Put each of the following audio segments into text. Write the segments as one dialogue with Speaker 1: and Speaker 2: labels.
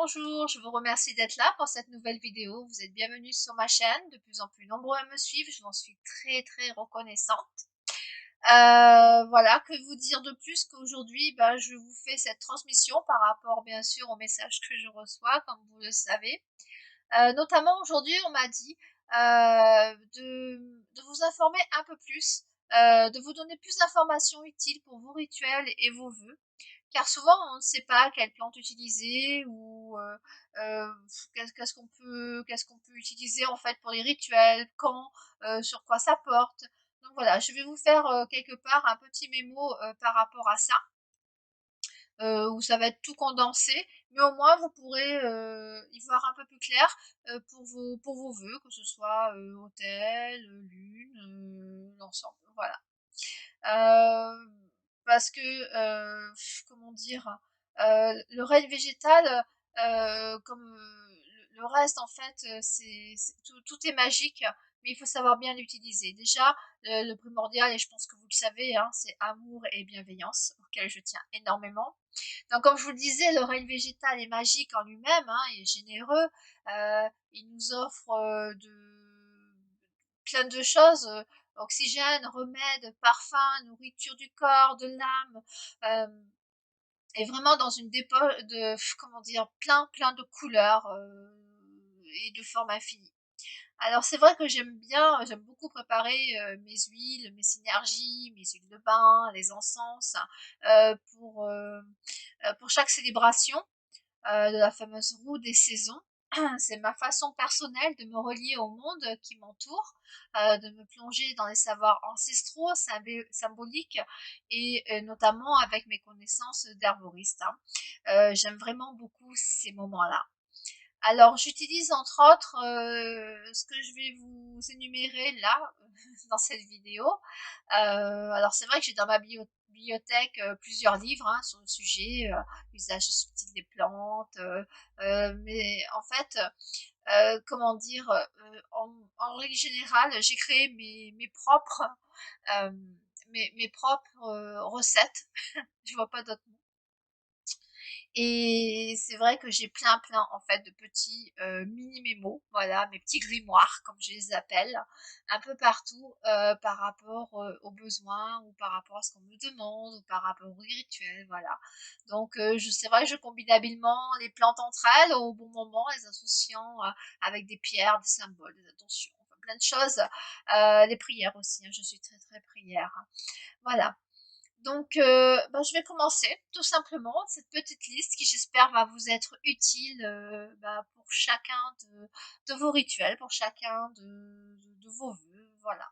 Speaker 1: Bonjour, je vous remercie d'être là pour cette nouvelle vidéo. Vous êtes bienvenus sur ma chaîne, de plus en plus nombreux à me suivre, je m'en suis très reconnaissante. Voilà, que vous dire de plus qu'aujourd'hui, je vous fais cette transmission par rapport bien sûr aux messages que je reçois, comme vous le savez. Notamment aujourd'hui, on m'a dit de vous informer un peu plus, de vous donner plus d'informations utiles pour vos rituels et vos vœux. Car souvent on ne sait pas quelle plante utiliser ou qu'est-ce qu'on peut utiliser en fait pour les rituels, quand, sur quoi ça porte. Donc voilà, je vais vous faire quelque part un petit mémo par rapport à ça, où ça va être tout condensé, mais au moins vous pourrez y voir un peu plus clair pour vos vœux, que ce soit autel, lune, l'ensemble. Voilà. Euh, Parce que, comment dire, le règne végétal, comme le reste, en fait, tout est magique, mais il faut savoir bien l'utiliser. Déjà, le primordial, et je pense que vous le savez, hein, c'est amour et bienveillance, auquel je tiens énormément. Donc, comme je vous le disais, le règne végétal est magique en lui-même, hein, il est généreux, il nous offre plein de choses, oxygène, remède, parfum, nourriture du corps, de l'âme, et vraiment dans une dépôts de, comment dire, plein de couleurs et de formes infinies. Alors c'est vrai que j'aime beaucoup préparer mes huiles, mes synergies, mes huiles de bain, les encens, pour chaque célébration de la fameuse roue des saisons. C'est ma façon personnelle de me relier au monde qui m'entoure, de me plonger dans les savoirs ancestraux, symboliques, et notamment avec mes connaissances d'herboriste, hein. J'aime vraiment beaucoup ces moments-là. Alors, j'utilise entre autres ce que je vais vous énumérer là, dans cette vidéo. Alors, c'est vrai que j'ai dans ma bibliothèque plusieurs livres, hein, sur le sujet, l'usage subtil des plantes, mais en fait, comment dire, en règle générale, j'ai créé mes propres, euh, mes propres recettes. Je vois pas d'autres. Et c'est vrai que j'ai plein en fait de petits mini mémos, voilà, mes petits grimoires comme je les appelle, un peu partout par rapport aux besoins ou par rapport à ce qu'on me demande ou par rapport aux rituels, voilà. Donc c'est vrai que je combine habilement les plantes entre elles au bon moment, les associant avec des pierres, des symboles, des attentions, enfin, plein de choses. Les prières aussi, hein, je suis très prière. Voilà. Donc, je vais commencer tout simplement cette petite liste qui, j'espère, va vous être utile pour chacun de vos rituels, pour chacun de vos vœux. Voilà.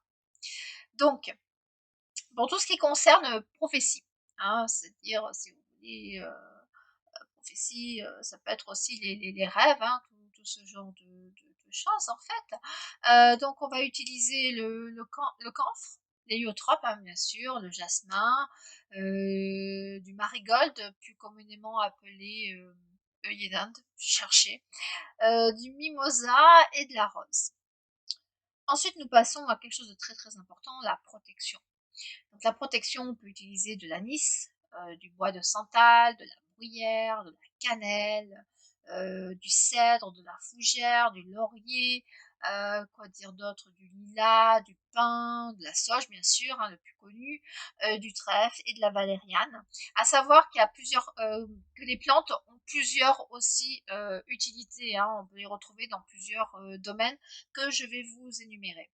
Speaker 1: Donc, pour tout ce qui concerne prophétie, hein, c'est-à-dire, si vous voulez, prophétie, ça peut être aussi les rêves, hein, tout ce genre de choses en fait. Donc on va utiliser le camphre, l'héliotrope, hein, bien sûr, le jasmin, du marigold, plus communément appelé œillet d'Inde, cherchez, du mimosa et de la rose. Ensuite, nous passons à quelque chose de très important, la protection. Donc la protection, on peut utiliser de l'anis, du bois de santal, de la bruyère, de la cannelle, du cèdre, de la fougère, du laurier, quoi dire d'autre, du lilas, du pin, de la sauge bien sûr, hein, le plus connu, du trèfle et de la valériane. À savoir qu'il y a que les plantes ont plusieurs aussi utilités, hein, on peut les retrouver dans plusieurs domaines que je vais vous énumérer.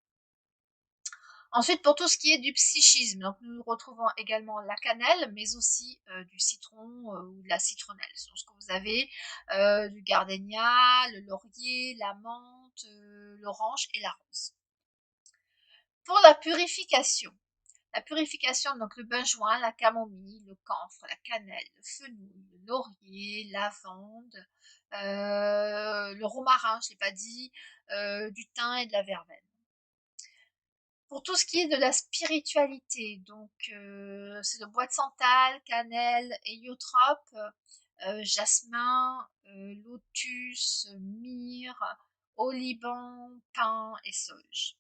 Speaker 1: Ensuite, pour tout ce qui est du psychisme, donc nous retrouvons également la cannelle, mais aussi du citron ou de la citronnelle, selon ce que vous avez, du gardénia, le laurier, la menthe, l'orange et la rose. Pour la purification, donc le benjoin, la camomille, le camphre, la cannelle, le fenouil, le laurier, lavande, le romarin, je ne l'ai pas dit, du thym et de la verveine. Pour tout ce qui est de la spiritualité, donc c'est le bois de santal, cannelle, héliotrope, jasmin, lotus, myrrhe, oliban, pin et sauge.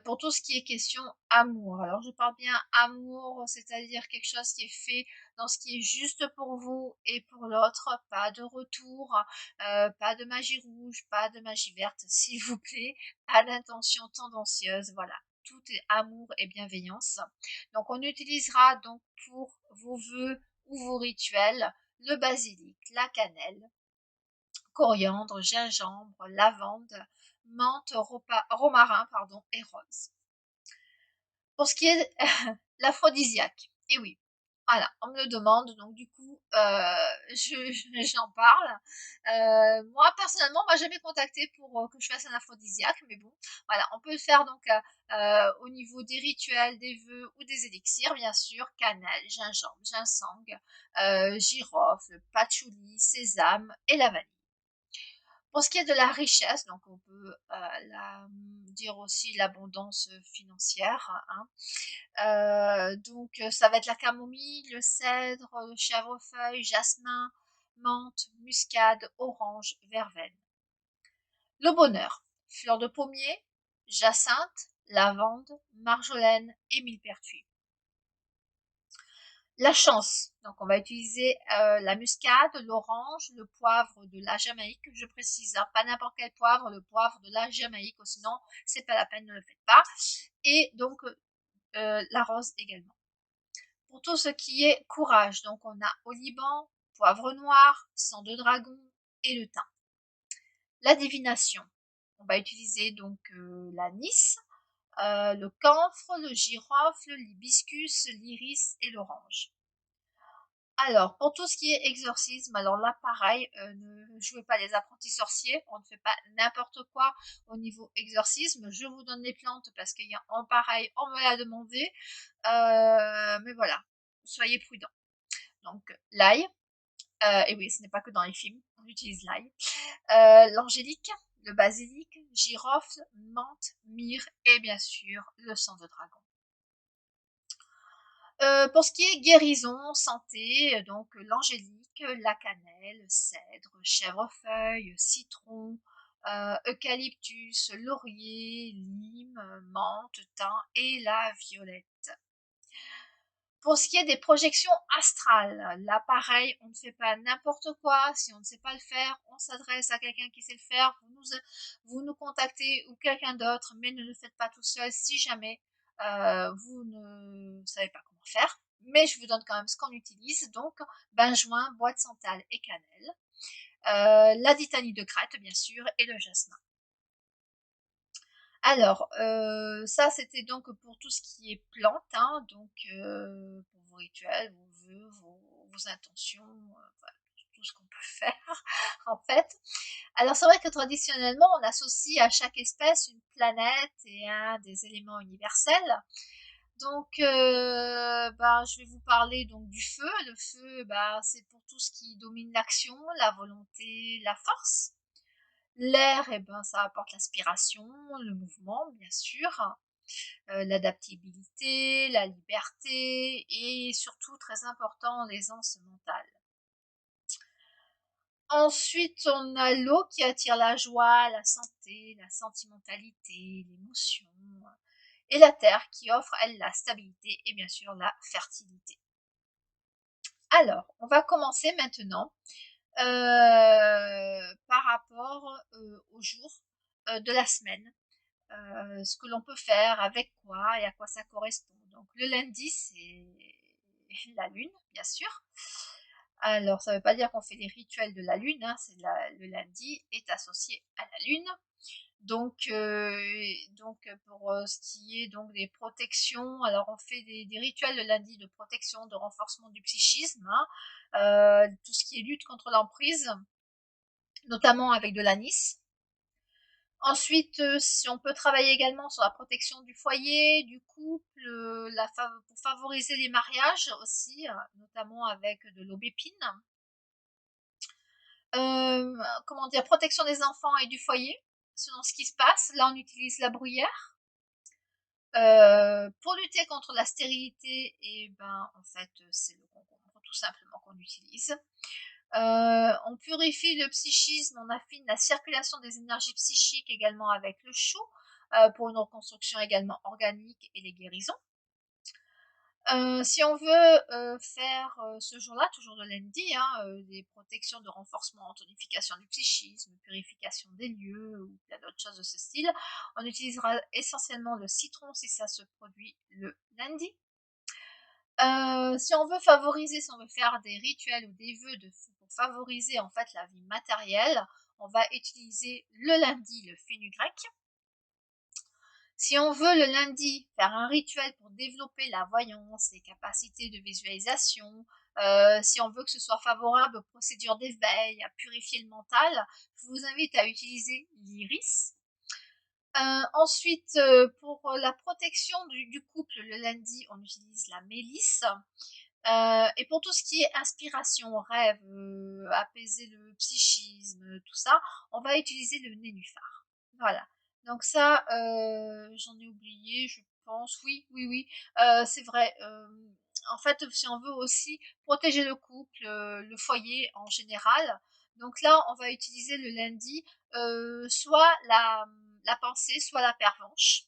Speaker 1: pour tout ce qui est question amour. Alors je parle bien amour, c'est-à-dire quelque chose qui est fait dans ce qui est juste pour vous et pour l'autre, pas de retour, pas de magie rouge, pas de magie verte, s'il vous plaît, pas d'intention tendancieuse, voilà. Tout est amour et bienveillance. Donc on utilisera donc pour vos vœux ou vos rituels le basilic, la cannelle, coriandre, gingembre, lavande, menthe, romarin pardon, et rose. Pour ce qui est l'aphrodisiaque, et oui, voilà, on me le demande, donc du coup, j'en parle. Moi, personnellement, moi, jamais contacté pour que je fasse un aphrodisiaque, mais bon, voilà, on peut le faire donc au niveau des rituels, des vœux ou des élixirs, bien sûr, cannelle, gingembre, ginseng, girofle, patchouli, sésame et la vanille. Pour ce qui est de la richesse, donc on peut dire aussi l'abondance financière, hein. Donc ça va être la camomille, le cèdre, le chèvrefeuille, jasmin, menthe, muscade, orange, verveine. Le bonheur, fleur de pommier, jacinthe, lavande, marjolaine et millepertuis. La chance, donc on va utiliser la muscade, l'orange, le poivre de la Jamaïque, je précise, hein, pas n'importe quel poivre, le poivre de la Jamaïque, sinon c'est pas la peine, ne le faites pas. Et donc la rose également. Pour tout ce qui est courage, donc on a oliban, poivre noir, sang de dragon et le thym. La divination, on va utiliser donc l'anis, le camphre, le girofle, l'hibiscus, l'iris et l'orange. Alors, pour tout ce qui est exorcisme, alors là, pareil, ne jouez pas les apprentis sorciers, on ne fait pas n'importe quoi au niveau exorcisme. Je vous donne les plantes parce qu'il y a en pareil, on me l'a demandé, mais voilà, soyez prudents. Donc, l'ail, et oui, ce n'est pas que dans les films, on utilise l'ail, l'angélique, le basilic, girofle, menthe, myrrhe et bien sûr le sang de dragon. Pour ce qui est guérison, santé, donc l'angélique, la cannelle, cèdre, chèvrefeuille, citron, eucalyptus, laurier, lime, menthe, thym et la violette. Pour ce qui est des projections astrales, là pareil, on ne fait pas n'importe quoi. Si on ne sait pas le faire, on s'adresse à quelqu'un qui sait le faire. Vous nous contactez ou quelqu'un d'autre, mais ne le faites pas tout seul si jamais vous ne savez pas comment faire. Mais je vous donne quand même ce qu'on utilise. Donc, benjoin, bois de santal et cannelle. La ditanie de Crète, bien sûr, et le jasmin. Alors, ça c'était donc pour tout ce qui est plantes, hein, donc pour vos rituels, vos vœux, vos intentions, voilà, tout ce qu'on peut faire en fait. Alors c'est vrai que traditionnellement on associe à chaque espèce une planète et un des éléments universels. Donc ben, je vais vous parler donc du feu. Le feu, ben, c'est pour tout ce qui domine l'action, la volonté, la force. L'air, eh ben, ça apporte l'inspiration, le mouvement, bien sûr, l'adaptabilité, la liberté et surtout, très important, l'aisance mentale. Ensuite, on a l'eau qui attire la joie, la santé, la sentimentalité, l'émotion. Et la terre qui offre, elle, la stabilité et bien sûr la fertilité. Alors, on va commencer maintenant par rapport au jour de la semaine. Ce que l'on peut faire, avec quoi et à quoi ça correspond. Donc le lundi, c'est la lune, bien sûr. Alors ça ne veut pas dire qu'on fait les rituels de la lune, hein, le lundi est associé à la lune. Donc pour ce qui est donc des protections, alors on fait des rituels le lundi de protection, de renforcement du psychisme, hein, tout ce qui est lutte contre l'emprise, notamment avec de l'anis. Ensuite, si on peut travailler également sur la protection du foyer, du couple, pour favoriser les mariages aussi, notamment avec de l'aubépine. Comment dire, protection des enfants et du foyer, selon ce qui se passe. Là, on utilise la bruyère. Pour lutter contre la stérilité, et ben, en fait, c'est le concombre, tout simplement, qu'on utilise. On purifie le psychisme, on affine la circulation des énergies psychiques également avec le chou. pour une reconstruction également organique et les guérisons. Si on veut faire ce jour-là, toujours le lundi, hein, des protections de renforcement, tonification du psychisme, purification des lieux ou plein d'autres choses de ce style, on utilisera essentiellement le citron si ça se produit le lundi. Si on veut favoriser, si on veut faire des rituels ou des vœux pour favoriser en fait la vie matérielle, on va utiliser le lundi le fenugrec. Si on veut le lundi faire un rituel pour développer la voyance, les capacités de visualisation, si on veut que ce soit favorable aux procédures d'éveil, à purifier le mental, je vous invite à utiliser l'iris. Ensuite, pour la protection du couple, le lundi, on utilise la mélisse. Et pour tout ce qui est inspiration, rêve, apaiser le psychisme, tout ça, on va utiliser le nénuphar. Voilà. Donc ça, j'en ai oublié, je pense. Oui, oui, oui, c'est vrai. En fait, si on veut aussi protéger le couple, le foyer en général, donc là, on va utiliser le lundi, soit la pensée, soit la pervenche.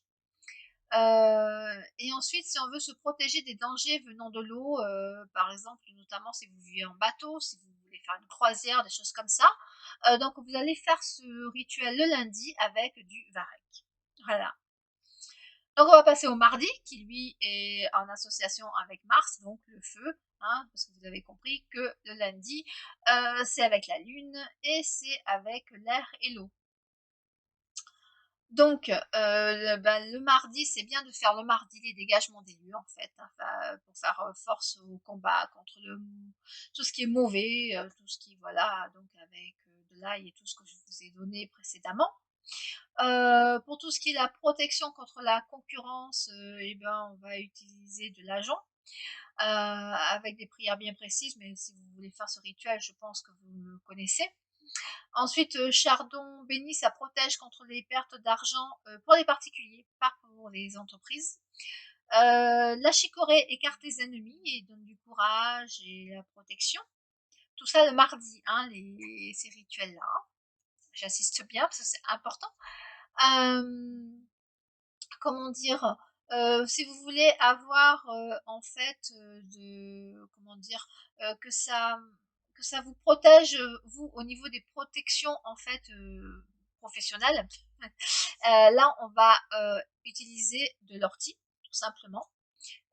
Speaker 1: Et ensuite, si on veut se protéger des dangers venant de l'eau, par exemple, notamment si vous vivez en bateau, si vous voulez faire une croisière, des choses comme ça, donc vous allez faire ce rituel le lundi avec du varech. Voilà. Donc on va passer au mardi, qui lui est en association avec Mars, donc le feu, hein, parce que vous avez compris que le lundi, c'est avec la lune et c'est avec l'air et l'eau. Donc, le mardi, c'est bien de faire le mardi les dégagements des lieux, en fait, hein, pour faire force au combat contre tout ce qui est mauvais, tout ce qui, voilà, donc avec de l'ail et tout ce que je vous ai donné précédemment. Pour tout ce qui est la protection contre la concurrence, eh ben, on va utiliser de l'agent, avec des prières bien précises, mais si vous voulez faire ce rituel, je pense que vous le connaissez. Ensuite, chardon béni, ça protège contre les pertes d'argent pour les particuliers, pas pour les entreprises. La chicorée écarte les ennemis et donne du courage et la protection. Tout ça le mardi, hein, ces rituels-là, hein. J'insiste bien parce que c'est important. Euh, comment dire, si vous voulez avoir en fait comment dire, que ça vous protège vous au niveau des protections en fait professionnelles. Là on va utiliser de l'ortie tout simplement.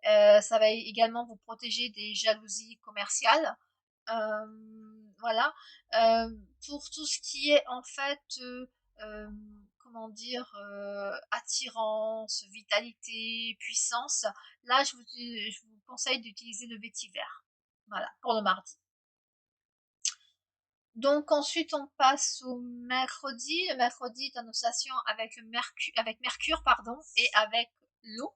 Speaker 1: Ça va également vous protéger des jalousies commerciales. Voilà. Euh, pour tout ce qui est en fait, euh, comment dire, attirance, vitalité, puissance, là je vous conseille d'utiliser le vétiver. Voilà, pour le mardi. Donc ensuite on passe au mercredi. Le mercredi est en association avec Mercure pardon, et avec l'eau.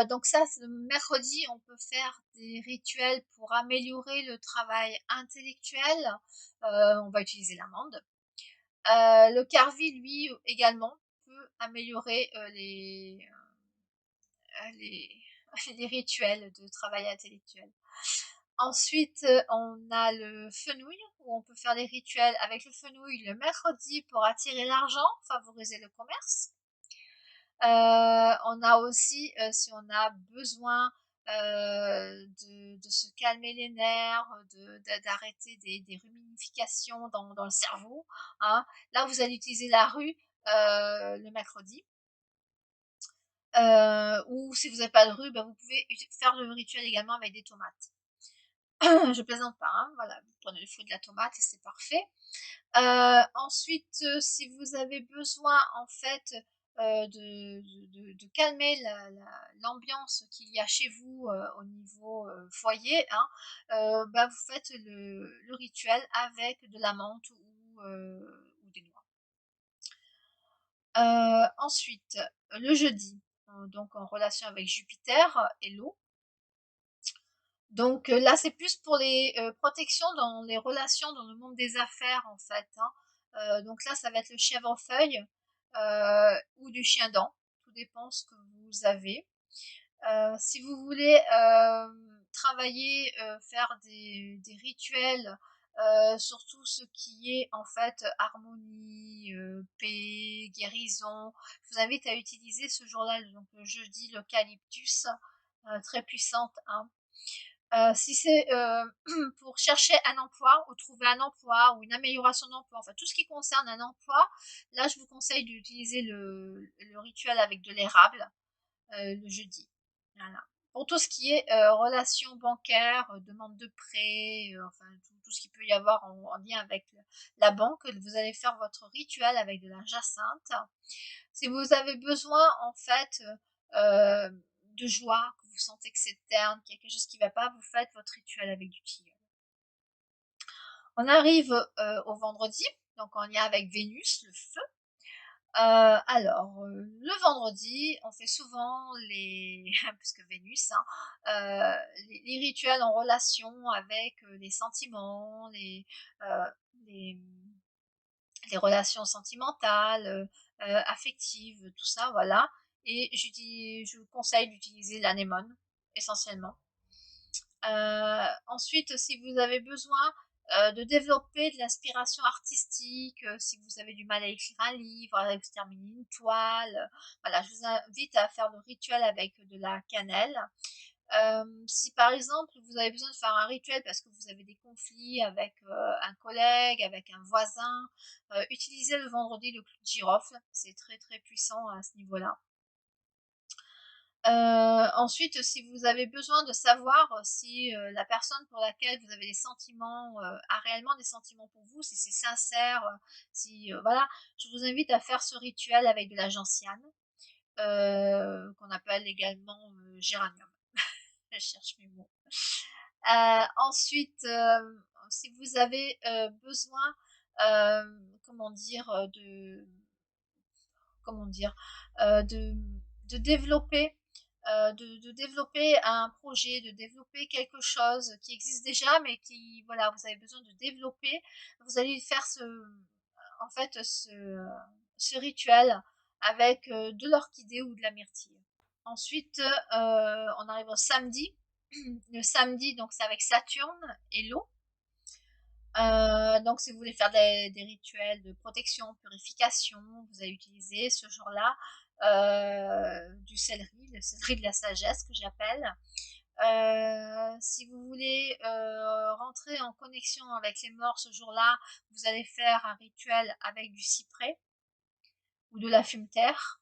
Speaker 1: Donc ça, le mercredi, on peut faire des rituels pour améliorer le travail intellectuel. On va utiliser l'amande. Le carvi, lui, également, peut améliorer les, les rituels de travail intellectuel. Ensuite, on a le fenouil, où on peut faire des rituels avec le fenouil le mercredi pour attirer l'argent, favoriser le commerce. On a aussi, si on a besoin de se calmer les nerfs, d'arrêter des rumifications dans le cerveau, hein. Là, vous allez utiliser la rue le mercredi. Ou si vous n'avez pas de rue, ben, vous pouvez faire le rituel également avec des tomates. Je plaisante pas, hein, voilà, vous prenez le fruit de la tomate et c'est parfait. Ensuite, si vous avez besoin en fait de calmer l'ambiance qu'il y a chez vous au niveau foyer, hein, bah, vous faites le rituel avec de la menthe ou des noix. Ensuite, le jeudi, donc en relation avec Jupiter et l'eau. Donc là, c'est plus pour les protections dans les relations dans le monde des affaires, en fait, hein. Donc là, ça va être le chèvrefeuille ou du chien-dent, tout dépend ce que vous avez. Si vous voulez travailler, faire des rituels surtout ce qui est en fait harmonie, paix, guérison. Je vous invite à utiliser ce jour-là, donc le jeudi, l'eucalyptus, très puissante, hein. Si c'est pour chercher un emploi ou trouver un emploi ou une amélioration d'emploi, enfin tout ce qui concerne un emploi, là je vous conseille d'utiliser le rituel avec de l'érable le jeudi. Voilà. Pour tout ce qui est relations bancaires, demande de prêt, enfin tout ce qu'il peut y avoir en lien avec la banque, vous allez faire votre rituel avec de la jacinthe. Si vous avez besoin en fait de joie, que vous sentez que c'est terne, qu'il y a quelque chose qui ne va pas, vous faites votre rituel avec du tilleul. On arrive au vendredi, donc en lien avec Vénus, le feu. Le vendredi, on fait souvent les parce que Vénus, hein, les rituels en relation avec, les sentiments, heu, les, les relations sentimentales, affectives, tout ça, voilà et je vous conseille d'utiliser l'anémone, essentiellement. Ensuite, si vous avez besoin de développer de l'inspiration artistique, si vous avez du mal à écrire un livre, à vous terminer une toile, voilà, je vous invite à faire le rituel avec de la cannelle. Si par exemple vous avez besoin de faire un rituel parce que vous avez des conflits avec un collègue, avec un voisin, utilisez le vendredi le clou de girofle, c'est très très puissant à ce niveau-là. Ensuite, si vous avez besoin de savoir si la personne pour laquelle vous avez des sentiments a réellement des sentiments pour vous, si c'est sincère, si voilà, je vous invite à faire ce rituel avec de la gentiane, qu'on appelle également géranium. Je cherche mes mots. Ensuite, si vous avez besoin, comment dire, comment dire, de développer, de développer un projet, de développer quelque chose qui existe déjà, mais qui, voilà, vous avez besoin de développer. Vous allez faire en fait, ce rituel avec de l'orchidée ou de la myrtille. Ensuite, on arrive au samedi. Le samedi, donc c'est avec Saturne et l'eau. Donc si vous voulez faire des rituels de protection, purification, vous allez utiliser ce jour-là du céleri, le céleri de la sagesse que j'appelle. Si vous voulez rentrer en connexion avec les morts ce jour-là, vous allez faire un rituel avec du cyprès ou de la fumeterre.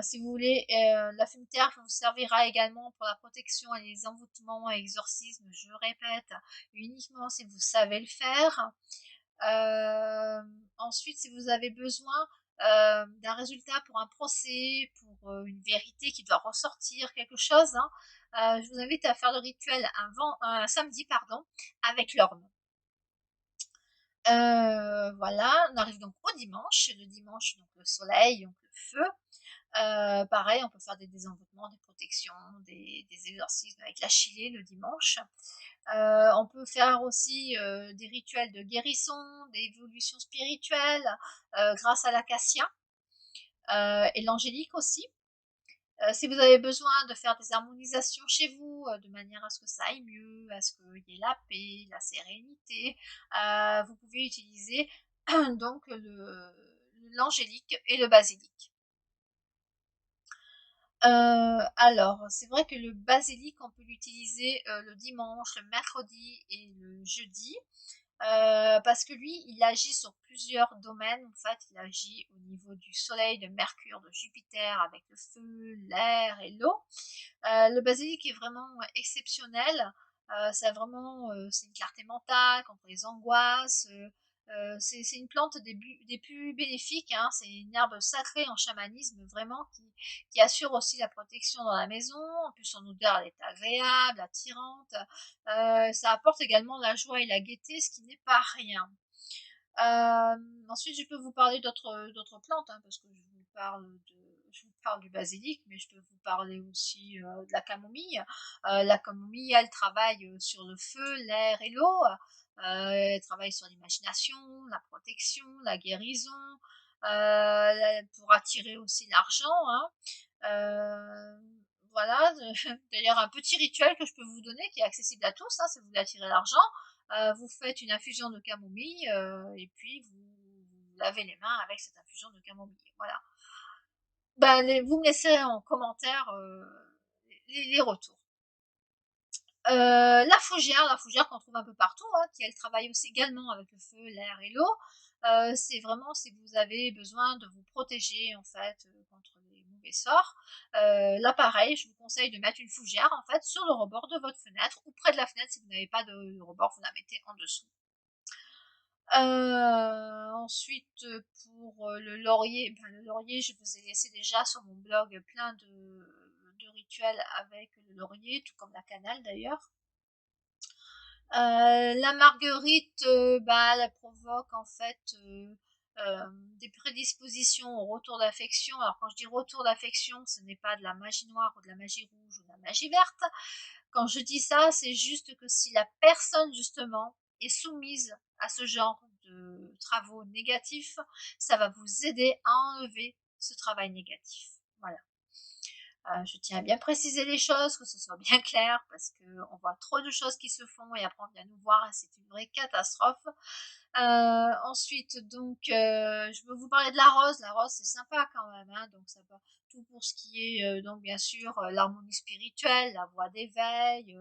Speaker 1: Si vous voulez, la fumeterre vous servira également pour la protection et les envoûtements et exorcismes, je répète, uniquement si vous savez le faire. Ensuite, si vous avez besoin d'un résultat pour un procès, pour une vérité qui doit ressortir, quelque chose, hein, je vous invite à faire le rituel un samedi, pardon, avec l'orme. Voilà, on arrive donc au dimanche. Le dimanche, donc le soleil, donc le feu. Pareil, on peut faire des désenvoûtements, des protections, des exorcismes avec la chilée le dimanche. On peut faire aussi des rituels de guérison, d'évolution spirituelle grâce à l'acacia et l'angélique aussi. Si vous avez besoin de faire des harmonisations chez vous, de manière à ce que ça aille mieux, à ce qu'il y ait la paix, la sérénité, vous pouvez utiliser donc l'angélique et le basilic. Alors, c'est vrai que le basilic, on peut l'utiliser le dimanche, le mercredi et le jeudi. Parce que lui, il agit sur plusieurs domaines. En fait, il agit au niveau du Soleil, de Mercure, de Jupiter, avec le feu, l'air et l'eau. Le basilic est vraiment exceptionnel. C'est une clarté mentale contre les angoisses. C'est une plante des plus bénéfiques, hein. C'est une herbe sacrée en chamanisme, vraiment, qui assure aussi la protection dans la maison. En plus, son odeur, elle est agréable, attirante. Ça apporte également la joie et la gaieté, ce qui n'est pas rien. Ensuite, je peux vous parler d'autres plantes, hein, parce que je vous parle du basilic, mais je peux vous parler aussi de la camomille. La camomille, elle travaille sur le feu, l'air et l'eau. Elle travaille sur l'imagination, la protection, la guérison, pour attirer aussi l'argent, hein. Euh, voilà, d'ailleurs un petit rituel que je peux vous donner qui est accessible à tous, hein, si vous voulez attirer l'argent. vous faites une infusion de camomille et puis vous lavez les mains avec cette infusion de camomille. Voilà. Ben, vous me laisserez en commentaire les retours. La fougère qu'on trouve un peu partout, hein, qui elle travaille aussi également avec le feu, l'air et l'eau. C'est vraiment si vous avez besoin de vous protéger en fait contre les mauvais sorts. Là pareil, je vous conseille de mettre une fougère en fait sur le rebord de votre fenêtre ou près de la fenêtre si vous n'avez pas de rebord, vous la mettez en dessous. Ensuite, pour le laurier, ben, le laurier, je vous ai laissé déjà sur mon blog plein de rituels avec le laurier, tout comme la cannelle d'ailleurs. La marguerite, bah, elle provoque en fait des prédispositions au retour d'affection. Alors quand je dis retour d'affection, ce n'est pas de la magie noire ou de la magie rouge ou de la magie verte. Quand je dis ça, c'est juste que si la personne justement est soumise à ce genre de travaux négatifs, ça va vous aider à enlever ce travail négatif. Voilà. Je tiens à bien préciser les choses, que ce soit bien clair, parce qu'on voit trop de choses qui se font et après on vient nous voir et c'est une vraie catastrophe. Ensuite, donc, je veux vous parler de la rose. La rose, c'est sympa quand même, hein, donc ça va tout pour ce qui est, donc bien sûr, l'harmonie spirituelle, la voie d'éveil.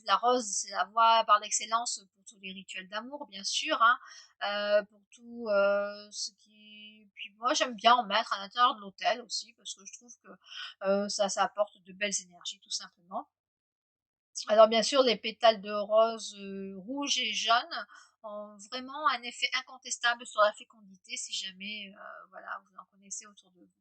Speaker 1: La rose, c'est la voie par l'excellence pour tous les rituels d'amour, bien sûr, hein, pour tout ce qui. Puis moi, j'aime bien en mettre à l'intérieur de l'hôtel aussi, parce que je trouve que ça apporte de belles énergies, tout simplement. Alors bien sûr, les pétales de rose rouge et jaune ont vraiment un effet incontestable sur la fécondité si jamais voilà, vous en connaissez autour de vous.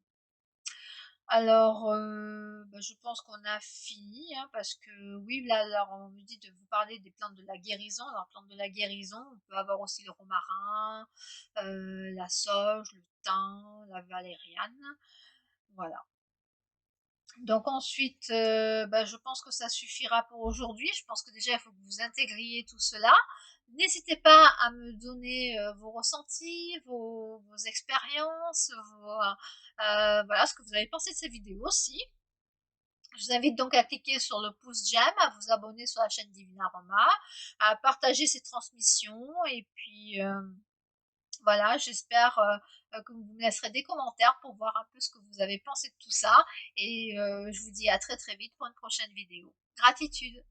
Speaker 1: Alors, bah, je pense qu'on a fini, hein, parce que oui, là, alors on me dit de vous parler des plantes de la guérison. Alors, plantes de la guérison, on peut avoir aussi le romarin, la sauge, le thym, la valériane. Voilà. Donc ensuite, bah, je pense que ça suffira pour aujourd'hui. Je pense que déjà, il faut que vous intégriez tout cela. N'hésitez pas à me donner vos ressentis, vos expériences, voilà ce que vous avez pensé de ces vidéos aussi. Je vous invite donc à cliquer sur le pouce j'aime, à vous abonner sur la chaîne Divina Roma, à partager ces transmissions et puis voilà, j'espère que vous me laisserez des commentaires pour voir un peu ce que vous avez pensé de tout ça. Et je vous dis à très très vite pour une prochaine vidéo. Gratitude.